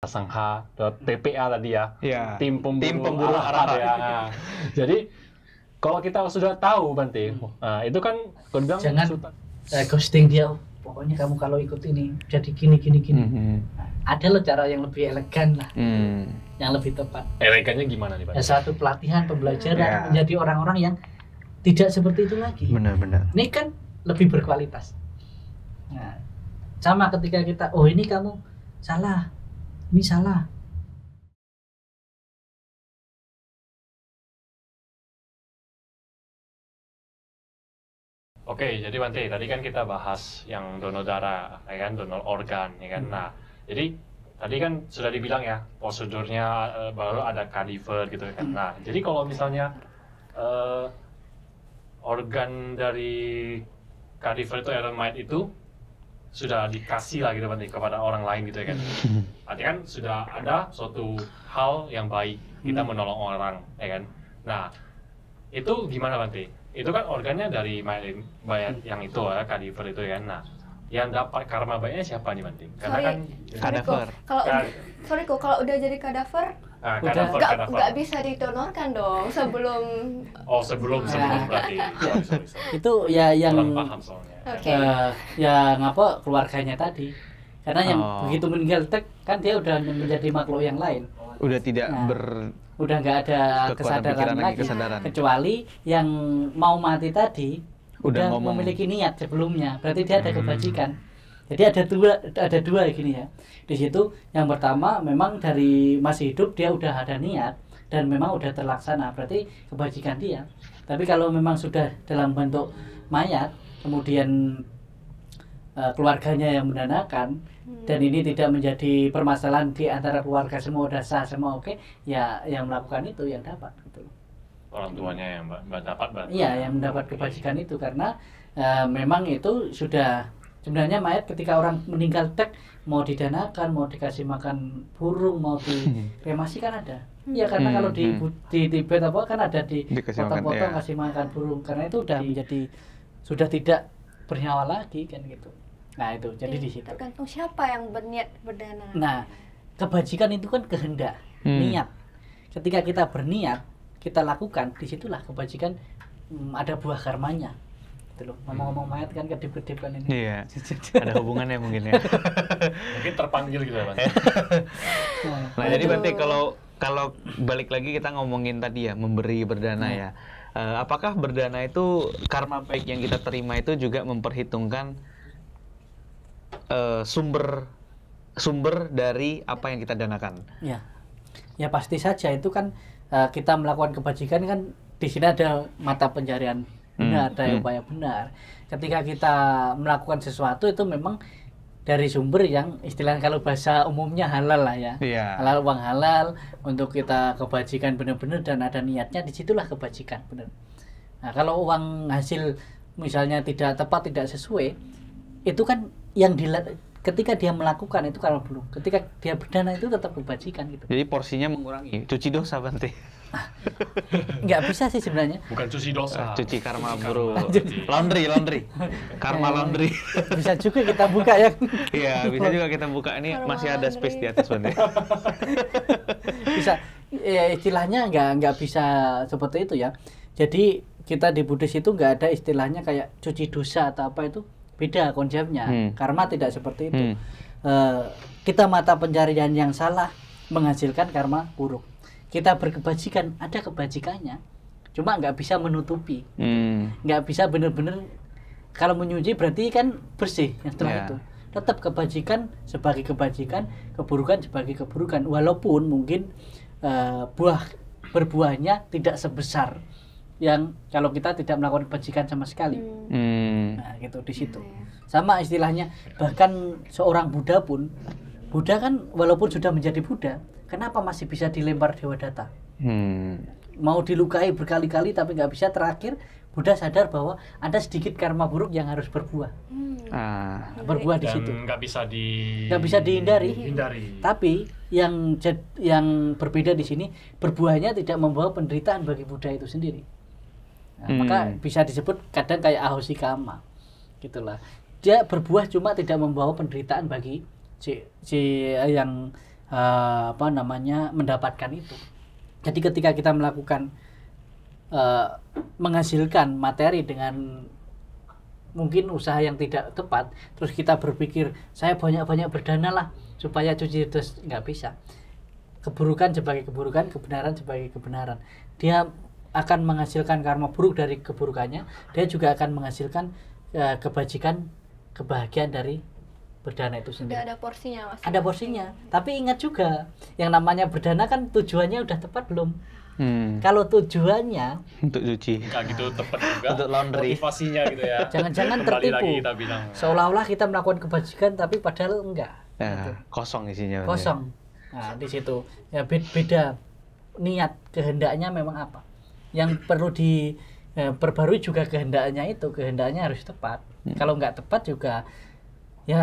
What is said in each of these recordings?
asangha.tpa tadi ya, Ya. tim Tim pemburu pemburu arahat arahat. ya. Nah, jadi kalau kita sudah tahu Bante, nah, itu kan kau bilang Jangan sultan. ghosting dia. Pokoknya kamu kalau ikut ini jadi gini. Mhm. Ada loh cara yang lebih elegan lah, Hmm. yang lebih tepat. Elegannya gimana nih Bante? Ya, satu pelatihan, pembelajaran Ya. menjadi orang-orang yang tidak seperti itu lagi. Benar-benar. Ini kan lebih berkualitas. Nah, sama ketika kita, oh ini kamu salah, ini salah. Oke, jadi Bante, tadi kan kita bahas yang donor darah, ya kan, donor organ, ya kan. Nah, jadi tadi kan sudah dibilang ya, prosedurnya baru ada kadiver gitu kan. Nah, jadi kalau misalnya organ dari kadiver itu eremite itu sudah dikasih lah gitu Bante kepada orang lain gitu ya kan. Artinya kan sudah ada suatu hal yang baik kita menolong orang, ya kan. Nah, itu gimana Bante? Itu kan organnya dari mayat yang itu ya, kadiver itu ya. Nah, yang dapat karma baiknya siapa nih Bante? Karena kan Kadaver. Kalau udah jadi kadaver, kadaver. nggak bisa didonorkan dong sebelum. Oh, sebelum berarti. Sorry. Itu ya yang Kurang paham soalnya. Oke. yang apa keluarganya tadi. Karena yang Oh. begitu meninggal kan dia udah menjadi makhluk yang lain. Udah tidak Nah. kekuatan Udah nggak ada pikiran kesadaran lagi, lagi, kesadaran. kecuali yang mau mati tadi Udah udah ngomong. memiliki niat sebelumnya, berarti dia ada kebajikan. Jadi ada dua gini ya. Di situ yang pertama memang dari masih hidup dia udah ada niat dan memang udah terlaksana, berarti kebajikan dia. Tapi kalau memang sudah dalam bentuk mayat, kemudian keluarganya yang mendanakan dan ini tidak menjadi permasalahan di antara keluarga, semua udah sah, semua oke, ya yang melakukan itu yang dapat gitu. Orang tuanya yang dapat berarti. Iya, yang mendapat kebajikan itu karena memang itu sudah sebenarnya mayat ketika orang meninggal mau didanakan, mau dikasih makan burung, mau dikremasi kan ada. Iya, karena kalau di Tibet apa kan ada di Dikasih makan, potong-potong ya. kasih makan burung karena itu udah menjadi sudah tidak bernyawa lagi kan gitu. Nah, itu jadi di situ. Tergantung siapa yang berniat berdana. Nah, kebajikan itu kan kehendak, niat. Ketika kita berniat, kita lakukan, disitulah kebajikan ada buah karmanya. Gitu loh. Ngomong-ngomong mayat kan kedip-kedip kan ini. Iya. Ada hubungannya mungkin ya. Mungkin terpanggil gitu ya Bante. Nah, jadi Bante kalau balik lagi kita ngomongin tadi ya, memberi berdana ya. Apakah berdana itu karma baik yang kita terima itu juga memperhitungkan sumber dari apa yang kita danakan? Ya, ya pasti saja itu kan kita melakukan kebajikan kan di sini ada mata pencarian benar, ada upaya benar. Ketika kita melakukan sesuatu itu memang dari sumber yang istilahnya kalau bahasa umumnya halal lah ya. Iya. Halal, uang halal untuk kita kebajikan benar-benar dan ada niatnya, disitulah kebajikan benar. Nah, kalau uang hasil misalnya tidak tepat, tidak sesuai, itu kan yang ketika dia melakukan itu kalau belum, ketika dia berdana itu tetap kebajikan gitu. Jadi porsinya mengurangi, cuci dosa Bante. Nggak bisa sih sebenarnya. Bukan cuci dosa. Cuci karma buruk. Cuci. Laundry. Karma laundry. Bisa juga kita buka ya. Iya, bisa juga kita buka. Ini Karma masih ada space laundry. di atas Bante. Bisa ya, istilahnya nggak bisa seperti itu ya. Jadi kita di Buddhis itu nggak ada istilahnya kayak cuci dosa atau apa, itu beda konsepnya. Karma tidak seperti itu. Kita mata pencarian yang salah menghasilkan karma buruk. Kita berkebajikan, ada kebajikannya, cuma nggak bisa menutupi, nggak bisa benar-benar. Kalau menyuci berarti kan bersih yang setelah itu. Tetap kebajikan sebagai kebajikan, keburukan sebagai keburukan, walaupun mungkin berbuahnya tidak sebesar yang kalau kita tidak melakukan kebajikan sama sekali. Nah, gitu di situ. Sama istilahnya, bahkan seorang Buddha pun, Buddha kan walaupun sudah menjadi Buddha, kenapa masih bisa dilempar Dewa Datta? Mau dilukai berkali-kali tapi nggak bisa, terakhir Buddha sadar bahwa ada sedikit karma buruk yang harus berbuah. Berbuah di situ. Nggak bisa dihindari. Hindari. Tapi yang berbeda di sini, berbuahnya tidak membawa penderitaan bagi Buddha itu sendiri. Nah, maka bisa disebut kadang kayak ahosikama, gitulah. Dia berbuah cuma tidak membawa penderitaan bagi si yang mendapatkan itu. Jadi ketika kita melakukan menghasilkan materi dengan mungkin usaha yang tidak tepat, terus kita berpikir saya banyak-banyak berdana lah supaya cuci dos, nggak bisa. Keburukan sebagai keburukan, kebenaran sebagai kebenaran. Dia akan menghasilkan karma buruk dari keburukannya, dia juga akan menghasilkan kebajikan, kebahagiaan dari berdana itu sendiri. Ada porsinya mas. Ada porsinya. Tapi ingat juga, yang namanya berdana kan tujuannya udah tepat belum? Kalau tujuannya Untuk cuci. Enggak gitu tepat juga. Untuk laundry. Motivasinya gitu ya. jangan-jangan Kembali tertipu. lagi kita bilang. Seolah-olah kita melakukan kebajikan tapi padahal enggak. Nah, kosong isinya. Kosong. Nah, di situ ya beda niat, kehendaknya memang apa. Yang perlu diperbarui juga kehendaknya itu, kehendaknya harus tepat. Kalau nggak tepat juga ya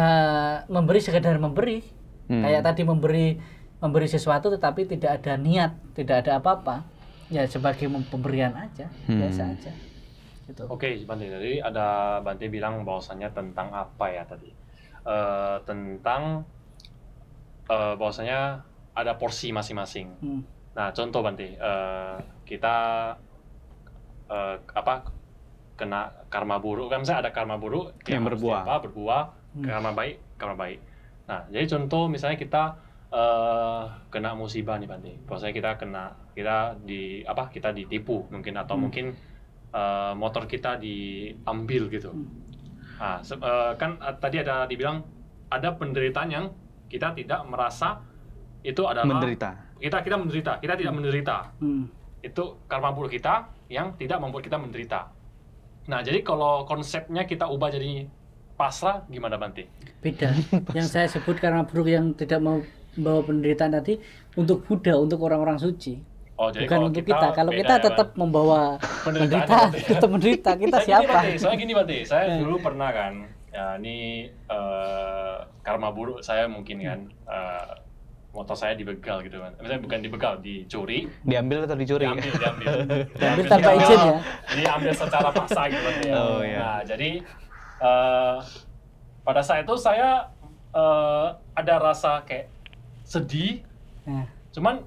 memberi sekadar memberi. Kayak tadi memberi sesuatu tetapi tidak ada niat, tidak ada apa-apa. Ya sebagai pemberian aja, biasa aja. Gitu. Oke, Bante. Jadi ada Bante bilang bahwasannya tentang apa ya tadi? Tentang bahwasanya ada porsi masing-masing. Nah, contoh Bante, kita kena karma buruk kan, misalnya ada karma buruk Yang berbuah. berbuah, karma baik. Nah, jadi contoh misalnya kita kena musibah nih Bante, bahwasanya kita ditipu mungkin, atau mungkin motor kita diambil gitu. Nah, kan tadi ada dibilang ada penderitaan yang kita tidak merasa itu adalah Menderita. kita menderita, kita tidak menderita. Itu karma buruk kita yang tidak membuat kita menderita. Nah, jadi kalau konsepnya kita ubah jadi pasrah, gimana Bante? Beda. Yang saya sebut karma buruk yang tidak mau membawa penderitaan tadi untuk Buddha, untuk orang-orang suci. Oh, jadi Bukan untuk kita. Kalau beda kita ya, tetap Bang? membawa penderitaan, Bante. tetap menderita. Kita siapa? Soalnya gini Bante, saya dulu pernah kan, ya ini karma buruk saya mungkin kan, motor saya dibegal gitu kan. Misalnya bukan dibegal, dicuri. Diambil atau dicuri? Diambil tanpa izin ya. Diambil secara paksa gitu Bante. Oh, iya. Nah, jadi pada saat itu saya ada rasa kayak sedih, Nah, cuman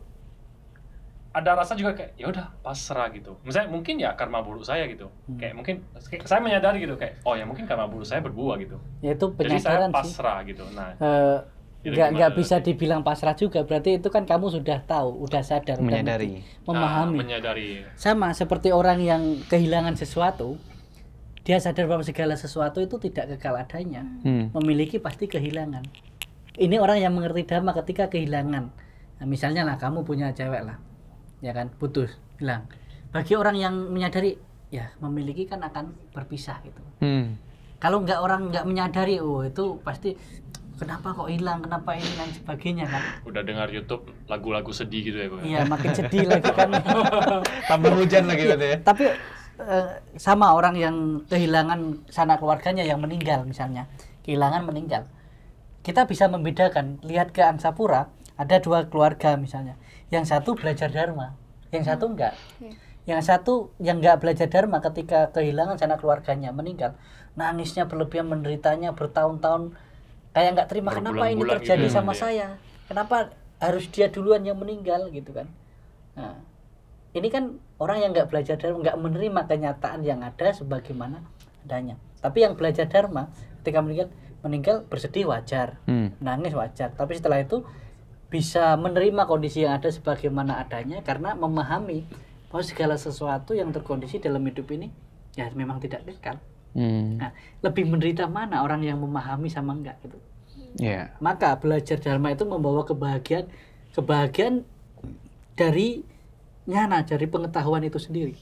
ada rasa juga kayak ya udah pasrah gitu. Misalnya mungkin ya karma buruk saya gitu. Kayak mungkin saya menyadari gitu kayak oh ya mungkin karma buruk saya berbuah gitu. ya itu Jadi saya penyadaran sih. pasrah gitu. Nah, itu Nggak gimana? bisa dibilang pasrah juga. Berarti itu kan kamu sudah tahu, udah sadar, udah Menyadari. ngerti, memahami. Menyadari. Sama seperti orang yang kehilangan sesuatu, dia sadar bahwa segala sesuatu itu tidak kekal adanya. Memiliki pasti kehilangan. Ini orang yang mengerti dhamma ketika kehilangan. Nah, misalnya lah kamu punya cewek lah, ya kan, putus, hilang. Bagi orang yang menyadari, ya memiliki kan akan berpisah gitu. Kalau orang nggak menyadari, oh itu pasti kenapa kok hilang, kenapa ini dan sebagainya kan. Udah dengar YouTube lagu-lagu sedih gitu ya, Bang? Iya, makin sedih lagi kan. Tambah hujan lagi gitu ya. Tapi sama orang yang kehilangan sanak keluarganya yang meninggal misalnya, kehilangan meninggal. Kita bisa membedakan, lihat ke Angsa Pura, ada dua keluarga misalnya. Yang satu belajar dharma, yang satu enggak. Yang satu yang enggak belajar dharma ketika kehilangan sanak keluarganya meninggal, nangisnya berlebihan, menderitanya bertahun-tahun, kayak nggak terima kenapa ini Berbulan-bulan terjadi gitu ya, sama Bang, ya? saya, kenapa harus dia duluan yang meninggal gitu kan. Nah, ini kan orang yang nggak belajar dharma, nggak menerima kenyataan yang ada sebagaimana adanya. Tapi yang belajar dharma ketika meninggal bersedih wajar, nangis wajar, tapi setelah itu bisa menerima kondisi yang ada sebagaimana adanya karena memahami bahwa segala sesuatu yang terkondisi dalam hidup ini ya memang tidak kekal. Nah, lebih menderita mana orang yang memahami sama enggak gitu. Iya. Maka belajar dharma itu membawa kebahagiaan dari nyana, dari pengetahuan itu sendiri.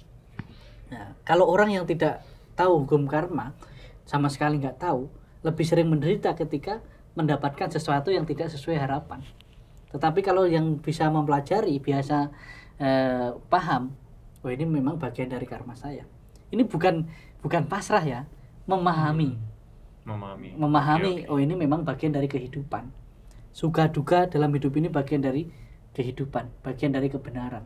Nah, kalau orang yang tidak tahu hukum karma, sama sekali nggak tahu, lebih sering menderita ketika mendapatkan sesuatu yang tidak sesuai harapan. Tetapi kalau yang bisa mempelajari, biasa paham, oh ini memang bagian dari karma saya. Ini bukan pasrah ya, memahami. Oke. Oh ini memang bagian dari kehidupan. Suka duka dalam hidup ini bagian dari kehidupan, bagian dari kebenaran.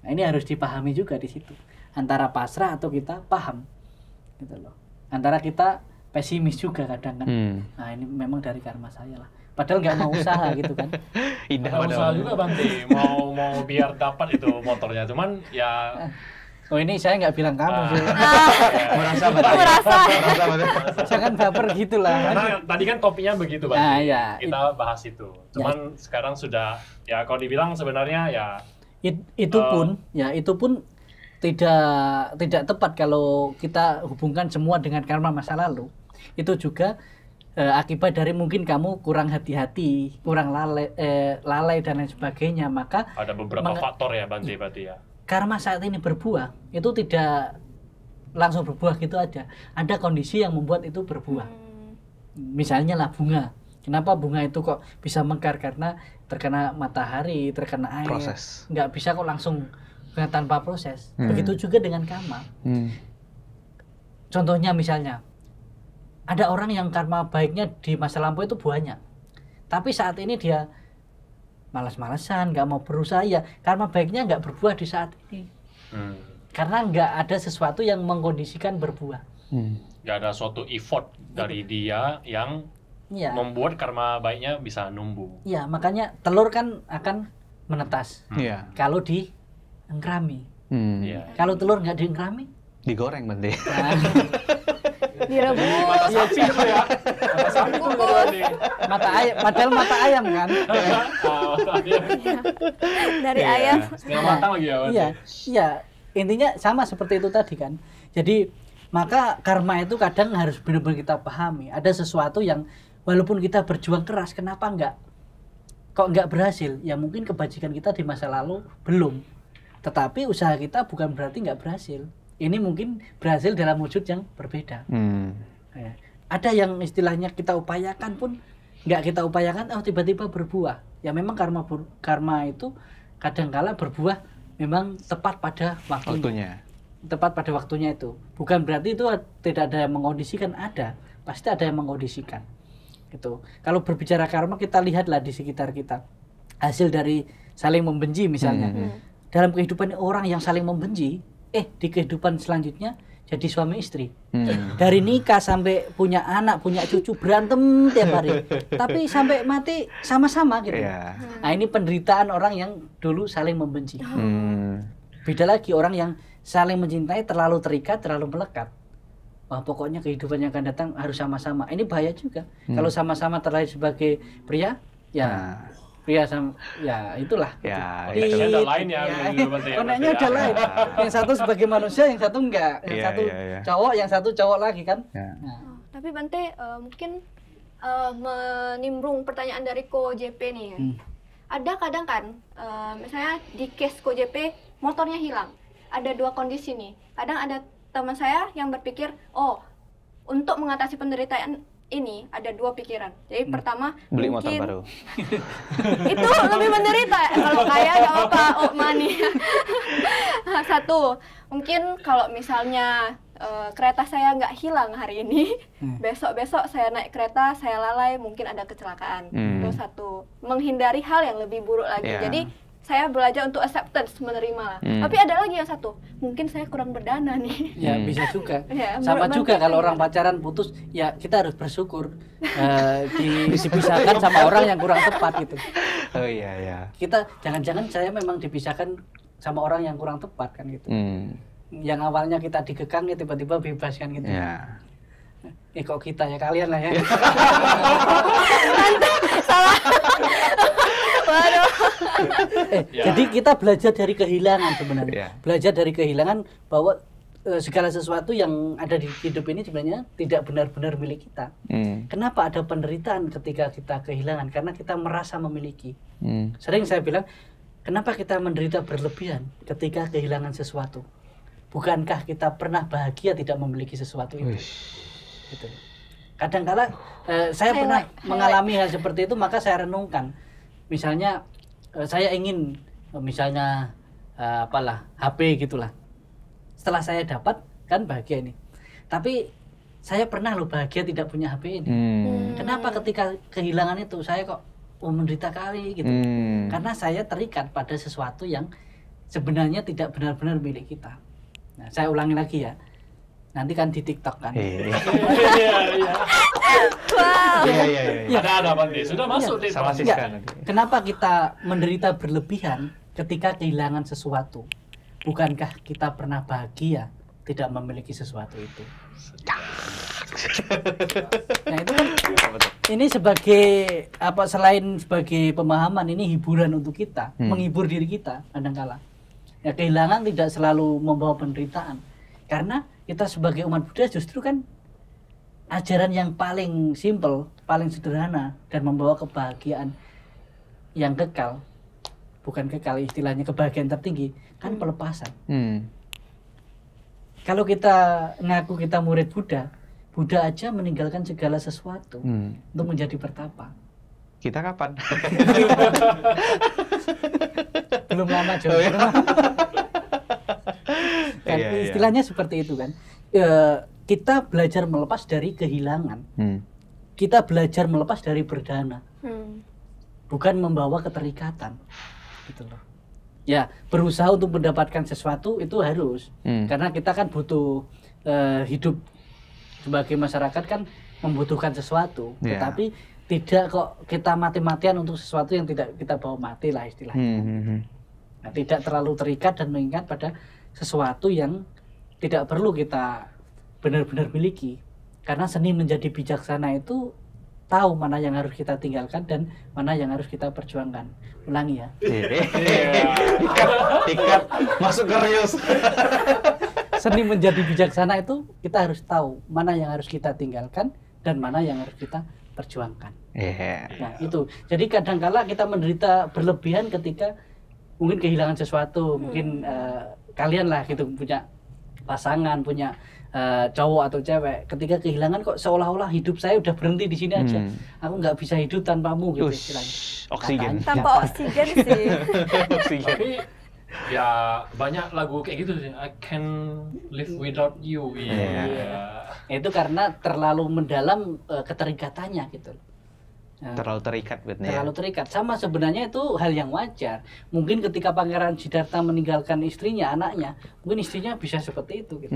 Nah, ini harus dipahami juga di situ. Antara pasrah atau kita paham. Gitu loh. Antara kita pesimis juga kadang kan. Nah ini memang dari karma saya lah. Padahal nggak mau usaha gitu kan. Indah Ada usaha juga Bante, mau biar dapat itu motornya, cuman ya Oh ini saya nggak bilang kamu sih. merasa Jangan baper gitu lah. karena tadi kan topiknya begitu Bante. Nah, ya. Kita bahas itu. Cuman sekarang sudah ya kalau dibilang sebenarnya ya Itu pun tidak tepat kalau kita hubungkan semua dengan karma masa lalu. Itu juga akibat dari mungkin kamu kurang hati-hati, kurang lalai dan lain sebagainya. Maka ada beberapa faktor ya Bante berarti ya. karma saat ini berbuah itu tidak langsung berbuah gitu aja. Ada kondisi yang membuat itu berbuah. Misalnya lah bunga. Kenapa bunga itu kok bisa mekar? Karena terkena matahari, terkena air. Proses. Nggak bisa kok langsung tanpa proses. Begitu juga dengan karma. Contohnya misalnya, ada orang yang karma baiknya di masa lampau itu banyak. Tapi saat ini dia malas-malasan, nggak mau berusaha, ya karma baiknya nggak berbuah di saat ini. Karena nggak ada sesuatu yang mengkondisikan berbuah. Nggak ada suatu effort dari dia yang Iya. membuat karma baiknya bisa numbuh. Iya, makanya telur kan akan menetas Iya. kalau diengkrami. Iya. Kalau telur nggak diengkrami, Digoreng Bante. Direbus. Mata sapi itu ya. Mata sapi itu Bante. mata ayam, padahal mata ayam kan. Dari ayam. Setengah matang lagi ya Bante. Iya, intinya sama seperti itu tadi kan. Jadi maka karma itu kadang harus benar-benar kita pahami. Ada sesuatu yang walaupun kita berjuang keras, kenapa kok nggak berhasil? Ya mungkin kebajikan kita di masa lalu belum. Tetapi usaha kita bukan berarti nggak berhasil. Ini mungkin berhasil dalam wujud yang berbeda. Ya. Ada yang istilahnya kita upayakan pun nggak kita upayakan, tiba-tiba berbuah. Ya memang karma itu kadangkala berbuah memang tepat pada waktunya. Tepat pada waktunya itu. Bukan berarti itu tidak ada yang mengkondisikan, ada. Pasti ada yang mengkondisikan. Gitu. Kalau berbicara karma, kita lihatlah di sekitar kita. Hasil dari saling membenci misalnya. Dalam kehidupan orang yang saling membenci, di kehidupan selanjutnya jadi suami istri. Dari nikah sampai punya anak, punya cucu, berantem tiap hari. Tapi sampai mati sama-sama gitu. Iya. Nah, ini penderitaan orang yang dulu saling membenci. Beda lagi orang yang saling mencintai, terlalu terikat, terlalu melekat. Wah, pokoknya kehidupan yang akan datang harus sama-sama. Ini bahaya juga. Kalau sama-sama terlahir sebagai pria, ya pria sama, ya itulah. Ya, Konteksnya ada lain ya. Konteksnya ada lain. Yang satu sebagai manusia, yang satu enggak. Yang satu cowok, yang satu cowok lagi kan. Nah. Tapi Bante mungkin menimbrung pertanyaan dari Ko JP nih ya. Ada kadang kan, misalnya di case Ko JP motornya hilang. Ada dua kondisi nih. Kadang ada teman saya yang berpikir, untuk mengatasi penderitaan ini ada dua pikiran. Jadi pertama beli mungkin motor baru. itu lebih menderita. Kalau kaya nggak apa-apa, money. Satu, mungkin kalau misalnya kereta saya nggak hilang hari ini, besok-besok saya naik kereta, saya lalai, mungkin ada kecelakaan. Itu satu, menghindari hal yang lebih buruk lagi. Jadi saya belajar untuk acceptance, menerima lah. Tapi ada lagi yang satu, mungkin saya kurang berdana nih. Ya bisa juga. Ya, Sama juga kalau orang pacaran putus, ya kita harus bersyukur dipisahkan sama orang yang kurang tepat gitu. Oh iya. Kita jangan-jangan saya memang dipisahkan sama orang yang kurang tepat kan gitu. Yang awalnya kita dikekang, ya tiba-tiba bebas kan gitu. Ya. Kok kita ya, kalian lah ya. Salah. Waduh. Jadi kita belajar dari kehilangan sebenarnya. Ya. Belajar dari kehilangan bahwa segala sesuatu yang ada di hidup ini sebenarnya tidak benar-benar milik kita. Kenapa ada penderitaan ketika kita kehilangan? Karena kita merasa memiliki. Sering saya bilang, kenapa kita menderita berlebihan ketika kehilangan sesuatu? Bukankah kita pernah bahagia tidak memiliki sesuatu itu? Gitu. Kadang-kala saya pernah mengalami hal seperti itu, maka saya renungkan. Misalnya saya ingin misalnya HP gitulah. Setelah saya dapat kan bahagia ini. Tapi saya pernah loh bahagia tidak punya HP ini. Kenapa ketika kehilangan itu saya kok menderita kali gitu? Karena saya terikat pada sesuatu yang sebenarnya tidak benar-benar milik kita. Nah, saya ulangi lagi ya. nanti kan di TikTok kan. Iya. Iya. Wow. Iya. Ada Bante. Sudah masuk deh. Sama Bante. Siska nanti. Kenapa kita menderita berlebihan ketika kehilangan sesuatu? Bukankah kita pernah bahagia tidak memiliki sesuatu itu? Nah itu kan ini sebagai apa, selain sebagai pemahaman, ini hiburan untuk kita, menghibur diri kita kadangkala. Ya kehilangan tidak selalu membawa penderitaan, karena kita sebagai umat Buddha justru kan ajaran yang paling simpel, paling sederhana dan membawa kebahagiaan yang kekal. Bukan kekal, istilahnya kebahagiaan tertinggi kan pelepasan. Kalau kita ngaku kita murid Buddha, Buddha aja meninggalkan segala sesuatu untuk menjadi pertapa. Kita kapan? Belum lama jauh. Kan, Iya, iya. istilahnya seperti itu kan. Kita belajar melepas dari kehilangan. Kita belajar melepas dari berdana, bukan membawa keterikatan. Gitu loh. Ya, berusaha untuk mendapatkan sesuatu itu harus. Karena kita kan butuh hidup sebagai masyarakat kan membutuhkan sesuatu. Yeah. Tetapi tidak kok kita mati-matian untuk sesuatu yang tidak kita bawa mati lah istilahnya. Nah, tidak terlalu terikat dan mengingat pada sesuatu yang tidak perlu kita benar-benar miliki. Karena seni menjadi bijaksana itu tahu mana yang harus kita tinggalkan dan mana yang harus kita perjuangkan. Ulangi ya. Tiket masuk ke Rius. Seni menjadi bijaksana itu kita harus tahu mana yang harus kita tinggalkan dan mana yang harus kita perjuangkan. Nah itu. Jadi kadangkala kita menderita berlebihan ketika mungkin kehilangan sesuatu, mungkin kalian lah gitu punya pasangan, punya cowok atau cewek, ketika kehilangan kok seolah-olah hidup saya udah berhenti di sini aja. Aku nggak bisa hidup tanpamu gitu istilahnya. Oksigen. Tanpa oksigen sih. Tapi ya banyak lagu kayak gitu sih. I can live without you. Iya. Itu karena terlalu mendalam keterikatannya gitu. Nah, Terlalu terikat betulnya. terlalu terikat. Sama sebenarnya itu hal yang wajar. Mungkin ketika Pangeran Siddhartha meninggalkan istrinya, anaknya, mungkin istrinya bisa seperti itu gitu.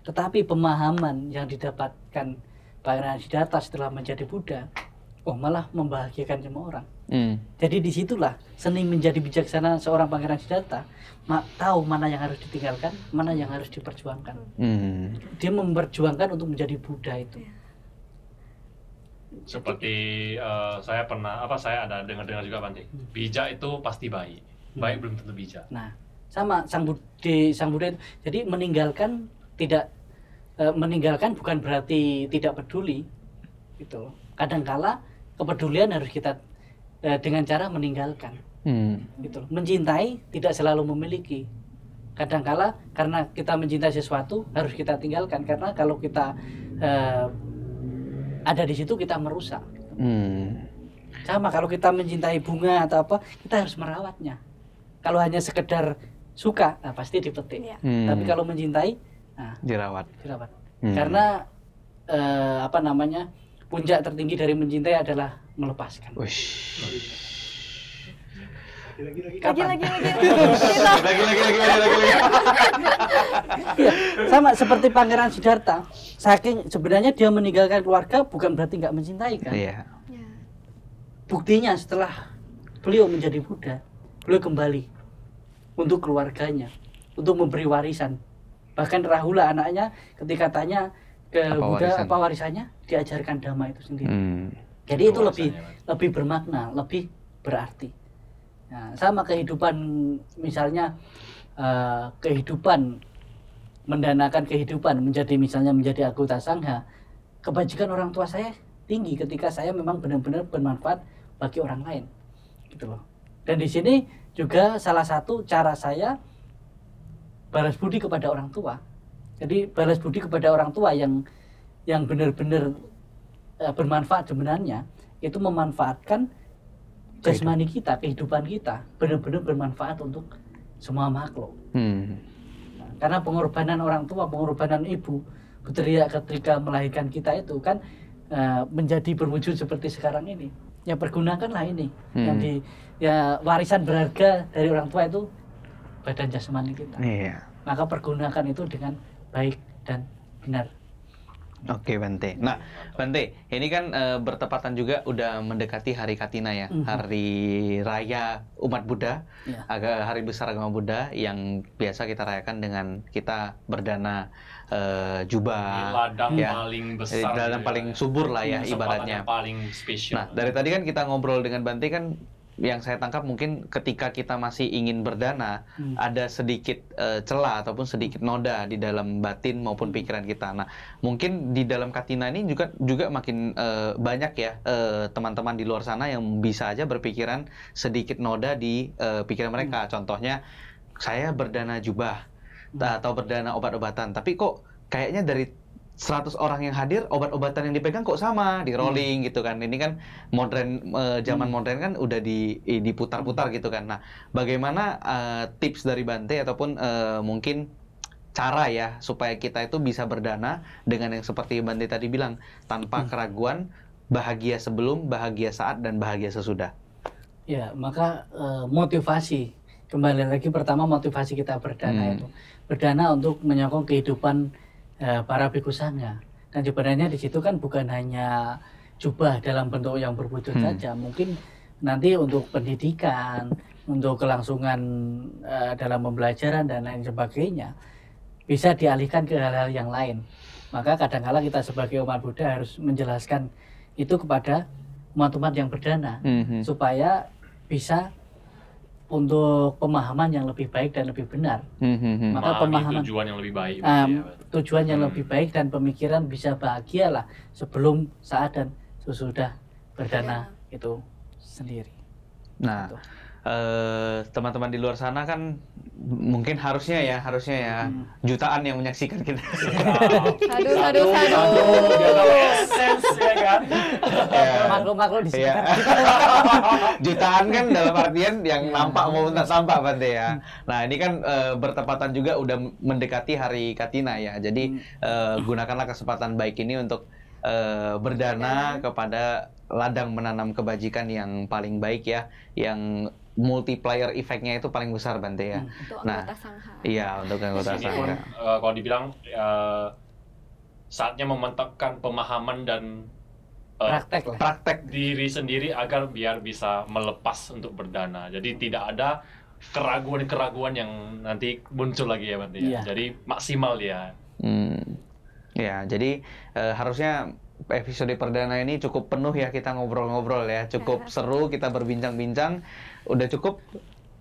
Tetapi pemahaman yang didapatkan Pangeran Siddhartha setelah menjadi Buddha, malah membahagiakan semua orang. Jadi disitulah seni menjadi bijaksana seorang Pangeran Siddhartha, tahu mana yang harus ditinggalkan, mana yang harus diperjuangkan. Dia memperjuangkan untuk menjadi Buddha itu. Seperti saya ada dengar juga Bante. Bijak itu pasti baik. Baik belum tentu bijak. Nah, sama Sang Buddha itu. Jadi meninggalkan bukan berarti tidak peduli. Gitu. Kadangkala kepedulian harus kita dengan cara meninggalkan. Gitu. Mencintai tidak selalu memiliki. Kadangkala karena kita mencintai sesuatu harus kita tinggalkan, karena kalau kita ada di situ kita merusak. Sama kalau kita mencintai bunga atau apa, kita harus merawatnya. Kalau hanya sekedar suka, pasti dipetik. Iya. Tapi kalau mencintai, Dirawat. Karena puncak tertinggi dari mencintai adalah melepaskan. Lagi. Iya, sama seperti Pangeran Siddhartha. Saking sebenarnya dia meninggalkan keluarga bukan berarti nggak mencintai kan? Iya. Buktinya setelah beliau menjadi Buddha, beliau kembali untuk keluarganya, untuk memberi warisan. Bahkan Rahula anaknya ketika tanya ke Buddha apa warisannya, diajarkan Dhamma itu sendiri. Jadi itu lebih bermakna, lebih berarti. Nah, sama kehidupan misalnya kehidupan, mendanakan kehidupan menjadi anggota sangha, kebajikan orang tua saya tinggi ketika saya memang benar-benar bermanfaat bagi orang lain, gitu loh. Dan di sini juga salah satu cara saya balas budi kepada orang tua. Jadi balas budi kepada orang tua yang benar-benar bermanfaat sebenarnya itu memanfaatkan jasmani kita, kehidupan kita benar-benar bermanfaat untuk semua makhluk. Karena pengorbanan orang tua, pengorbanan ibu ketika melahirkan kita itu kan menjadi berwujud seperti sekarang ini. Ya pergunakanlah ini yang warisan berharga dari orang tua itu badan jasmani kita. Maka pergunakan itu dengan baik dan benar. Oke Bante. Nah Bante, ini kan bertepatan juga udah mendekati Hari Katina ya, Hari Raya umat Buddha, Ya. agak hari besar agama Buddha yang biasa kita rayakan dengan kita berdana Di jubah, ladang ya. paling besar, ladang paling subur lah ya kesempatan ibaratnya. yang paling spesial. Nah dari tadi kan kita ngobrol dengan Bante kan, yang saya tangkap mungkin ketika kita masih ingin berdana, ada sedikit celah ataupun sedikit noda di dalam batin maupun pikiran kita. Nah, mungkin di dalam Katina ini juga makin banyak ya teman-teman di luar sana yang bisa aja berpikiran sedikit noda di pikiran mereka. Contohnya, saya berdana jubah atau berdana obat-obatan, tapi kok kayaknya dari 100 orang yang hadir, obat-obatan yang dipegang kok sama, di rolling gitu kan. Ini kan modern, zaman modern kan udah diputar-putar gitu kan. Nah, bagaimana tips dari Bante ataupun mungkin cara ya supaya kita itu bisa berdana dengan yang seperti Bante tadi bilang, tanpa keraguan, bahagia sebelum, bahagia saat, dan bahagia sesudah. Ya, maka motivasi, kembali lagi pertama motivasi kita berdana itu. Berdana untuk menyokong kehidupan para bhikkhu sangha. Dan sebenarnya di situ kan bukan hanya jubah dalam bentuk yang berwujud saja, mungkin nanti untuk pendidikan, untuk kelangsungan dalam pembelajaran dan lain sebagainya bisa dialihkan ke hal-hal yang lain. Maka kadang-kala kita sebagai umat Buddha harus menjelaskan itu kepada umat-umat yang berdana supaya bisa untuk pemahaman yang lebih baik dan lebih benar. Maka pemahaman tujuan yang lebih baik. tujuan yang lebih baik dan pemikiran bisa bahagialah sebelum, saat, dan sesudah berdana itu sendiri. Nah, teman-teman di luar sana kan mungkin harusnya ya jutaan yang menyaksikan kita. Aduh. Dia tahu essence ya kan. Makhluk-makhluk di Iya. sekitar Jutaan kan dalam artian yang nampak maupun tak nampak Bante ya. Nah ini kan bertepatan juga udah mendekati Hari Katina ya. Jadi gunakanlah kesempatan baik ini untuk berdana kepada ladang menanam kebajikan yang paling baik ya, yang multiplier efeknya itu paling besar Bante ya. Untuk Nah, anggota sangha. iya untuk anggota Ini pun sangha. kalau dibilang saatnya memantapkan pemahaman dan praktek lah. Praktek. diri sendiri agar biar bisa melepas untuk berdana. Jadi tidak ada keraguan-keraguan yang nanti muncul lagi ya Bante ya. Iya. Jadi maksimal ya. Ya, jadi harusnya episode perdana ini cukup penuh ya, kita ngobrol-ngobrol ya, cukup seru, kita berbincang-bincang. Udah cukup?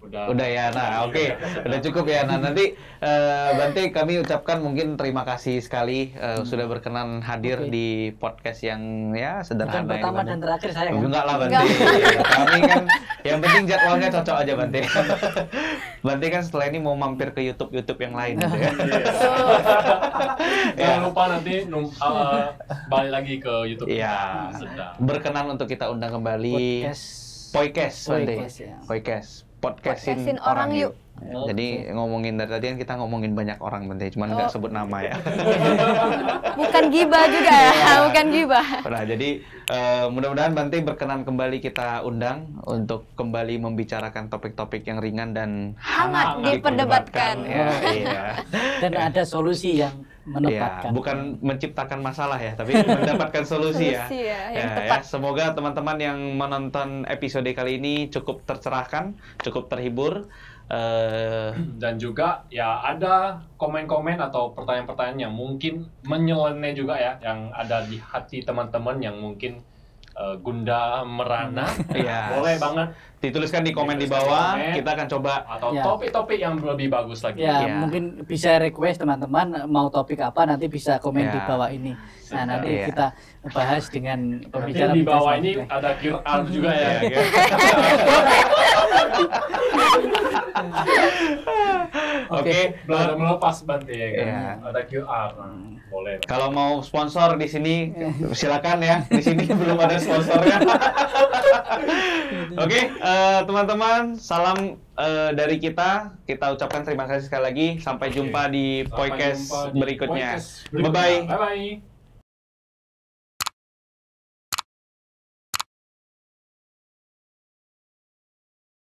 Udah ya, nah oke. Udah cukup ya. Nah nanti Bante kami ucapkan mungkin terima kasih sekali sudah berkenan hadir di podcast yang ya sederhana. Bukan pertama ini, dan terakhir saya kan? Enggak lah Bante. Kami kan yang penting jadwalnya cocok aja Bante. Bante kan setelah ini mau mampir ke YouTube yang lain gitu ya. Jangan lupa nanti balik lagi ke YouTube Iya. kita. Sedang. Berkenan untuk kita undang kembali Podcast Bante. Podcast, ya. Podcastin orang yuk. Ya, jadi ngomongin dari tadi kan kita ngomongin banyak orang Bante, cuman nggak sebut nama ya. Bukan gibah juga ya, bukan gibah. Nah jadi mudah-mudahan Bante berkenan kembali kita undang untuk kembali membicarakan topik-topik yang ringan dan Hangat diperdebatkan. Ya, iya. Dan ada solusi yang Ya, menempatkan. bukan menciptakan masalah ya, tapi mendapatkan solusi ya. Solusi ya, yang Ya, tepat. semoga teman-teman yang menonton episode kali ini cukup tercerahkan, cukup terhibur. Dan juga ya ada komen-komen atau pertanyaan-pertanyaan yang mungkin menyeleneh juga ya, yang ada di hati teman-teman yang mungkin gundah merana. Iya. Boleh banget Dituliskan di komen di Dituliskan di bawah, komen. kita akan coba. atau Ya. topik-topik yang lebih bagus lagi. Ya, Ya. mungkin bisa request teman-teman mau topik apa, nanti bisa komen di Ya. bawah ini. Nah, nanti Ya. kita bahas dengan Nanti pembicara di bawah ini selanjutnya. ada QR juga ya. Ya, Oke, Belajar melepas Bante ya kan. Ya. Ada QR. Boleh. kalau mau sponsor di sini silakan ya. Di sini belum ada sponsornya. Oke, teman-teman, salam dari kita. Kita ucapkan terima kasih sekali lagi. Sampai jumpa di podcast berikutnya. Bye-bye. Bye bye.